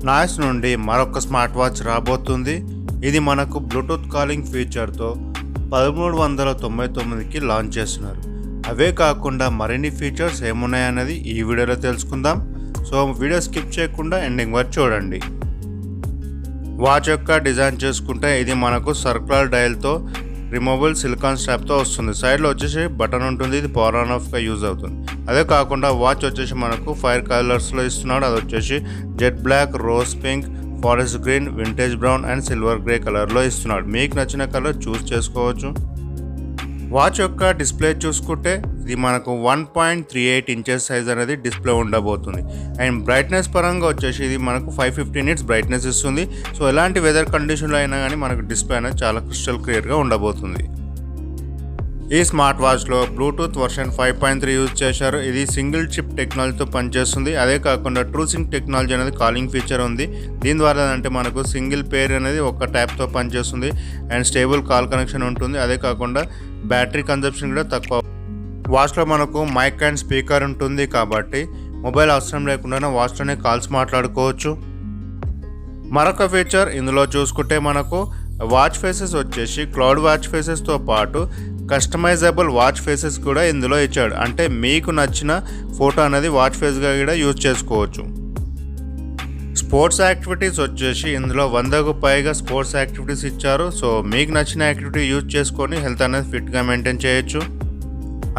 Noise నుండి మరొక smart watch రాబోతుంది. ఇది మనకు బ్లూటూత్ కాలింగ్ ఫీచర్తో 1399కి లాంచ్ చేస్తున్నారు. అవే కాకుండా మరిన్ని ఫీచర్స్ ఏమున్నాయన్నది ఈ వీడియోలో తెలుసుకుందాం. సో వీడియో స్కిప్ చేయకుండా ఎండింగ్ వరకు చూడండి. వాచ్ యొక్క డిజైన్ చేసుకుంటే ఇది మనకు సర్కులర్ డయల్తో రిమూవబుల్ సిలికాన్ స్ట్రాప్తో వస్తుంది. సైడ్లో వచ్చేసి బటన్ ఉంటుంది, ఇది పవర్ ఆన్ ఆఫ్గా యూజ్ అవుతుంది. అదే కాకుండా వాచ్ వచ్చేసి మనకు 5 కలర్స్లో ఇస్తున్నాడు. అది వచ్చేసి jet black, rose pink, forest green, vintage brown and silver grey కలర్లో ఇస్తున్నాడు. మీకు నచ్చిన కలర్ చూస్ చేసుకోవచ్చు. వాచ్ యొక్క డిస్ప్లే చూసుకుంటే ఇది మనకు 1.38 ఇంచెస్ సైజ్ అనేది డిస్ప్లే ఉండబోతుంది. అండ్ బ్రైట్నెస్ పరంగా వచ్చేసి ఇది మనకు 550 నిట్స్ బ్రైట్నెస్ ఇస్తుంది. సో ఎలాంటి వెదర్ కండిషన్లో అయినా కానీ మనకు డిస్ప్లే అనేది చాలా క్రిస్టల్ క్లియర్గా ఉండబోతుంది. ఈ స్మార్ట్ వాచ్లో బ్లూటూత్ వర్షన్ 5.3 యూజ్ చేశారు. ఇది సింగిల్ చిప్ టెక్నాలజీతో పనిచేస్తుంది. అదే కాకుండా ట్రూ సింక్ టెక్నాలజీ అనేది కాలింగ్ ఫీచర్ ఉంది. దీని ద్వారా అంటే మనకు సింగిల్ పేర్ అనేది ఒక ట్యాప్తో పనిచేస్తుంది అండ్ స్టేబుల్ కాల్ కనెక్షన్ ఉంటుంది. అదే కాకుండా బ్యాటరీ కన్జంప్షన్ కూడా తక్కువ. వాచ్లో మనకు మైక్ అండ్ స్పీకర్ ఉంటుంది కాబట్టి మొబైల్ అవసరం లేకుండా వాచ్లోనే కాల్స్ మాట్లాడుకోవచ్చు. మరొక ఫీచర్ ఇందులో చూసుకుంటే మనకు వాచ్ ఫేసెస్ వచ్చేసి క్లౌడ్ వాచ్ ఫేసెస్తో పాటు కస్టమైజబుల్ వాచ్ ఫేసెస్ కూడా ఇందులో ఇచ్చాడు. అంటే మీకు నచ్చిన ఫోటో అనేది వాచ్ ఫేస్గా కూడా యూజ్ చేసుకోవచ్చు. స్పోర్ట్స్ యాక్టివిటీస్ వచ్చేసి ఇందులో 100కు పైగా స్పోర్ట్స్ యాక్టివిటీస్ ఇచ్చారు. సో మీకు నచ్చిన యాక్టివిటీ యూజ్ చేసుకొని హెల్త్ అనేది ఫిట్గా మెయింటైన్ చేయొచ్చు.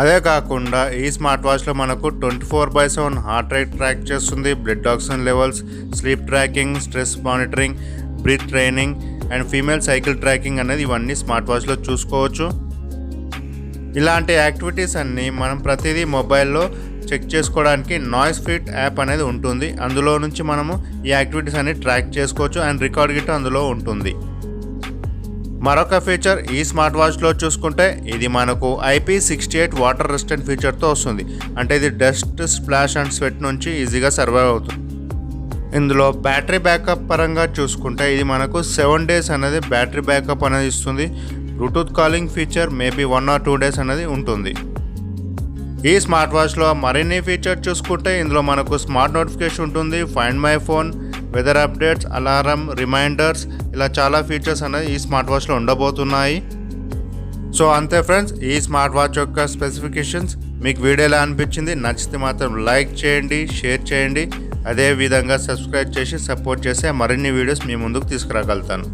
అదే కాకుండా ఈ స్మార్ట్ వాచ్లో మనకు 24/7 హార్ట్ రేట్ ట్రాక్ చేస్తుంది, blood oxygen levels, sleep tracking, stress monitoring, breath training and female cycle tracking అనేది ఇవన్నీ స్మార్ట్ వాచ్లో చూసుకోవచ్చు. ఇలాంటి యాక్టివిటీస్ అన్నీ మనం ప్రతిదీ మొబైల్లో చెక్ చేసుకోవడానికి NoiseFit యాప్ అనేది ఉంటుంది. అందులో నుంచి మనము ఈ యాక్టివిటీస్ అన్ని ట్రాక్ చేసుకోవచ్చు అండ్ రికార్డ్ గిట్ అందులో ఉంటుంది. మరొక ఫీచర్ ఈ స్మార్ట్ వాచ్లో చూసుకుంటే ఇది మనకు IP68 వాటర్ రెసిస్టెంట్ ఫీచర్తో వస్తుంది. అంటే ఇది డస్ట్, స్ప్లాష్ అండ్ స్వెట్ నుంచి ఈజీగా సర్వైవ్ అవుతుంది. ఇందులో బ్యాటరీ బ్యాకప్ పరంగా చూసుకుంటే ఇది మనకు 7 days అనేది బ్యాటరీ బ్యాకప్ అనేది ఇస్తుంది. Bluetooth calling feature maybe 1 or 2 days అనేది ఉంటుంది. ఈ స్మార్ట్ వాచ్లో మరిన్ని ఫీచర్ చూసుకుంటే ఇందులో మనకు స్మార్ట్ నోటిఫికేషన్ ఉంటుంది, find my phone, weather updates, alarm, reminders, ఇలా చాలా ఫీచర్స్ అనేది ఈ స్మార్ట్ వాచ్లో ఉండబోతున్నాయి. సో అంతే ఫ్రెండ్స్, ఈ స్మార్ట్ వాచ్ యొక్క స్పెసిఫికేషన్స్. మీకు వీడియో ఎలా అనిపించింది? నచ్చితే మాత్రం లైక్ చేయండి, షేర్ చేయండి. అదేవిధంగా సబ్స్క్రైబ్ చేసి సపోర్ట్ చేస్తే మరిన్ని వీడియోస్ మీ ముందుకు తీసుకురాగలుగుతాను.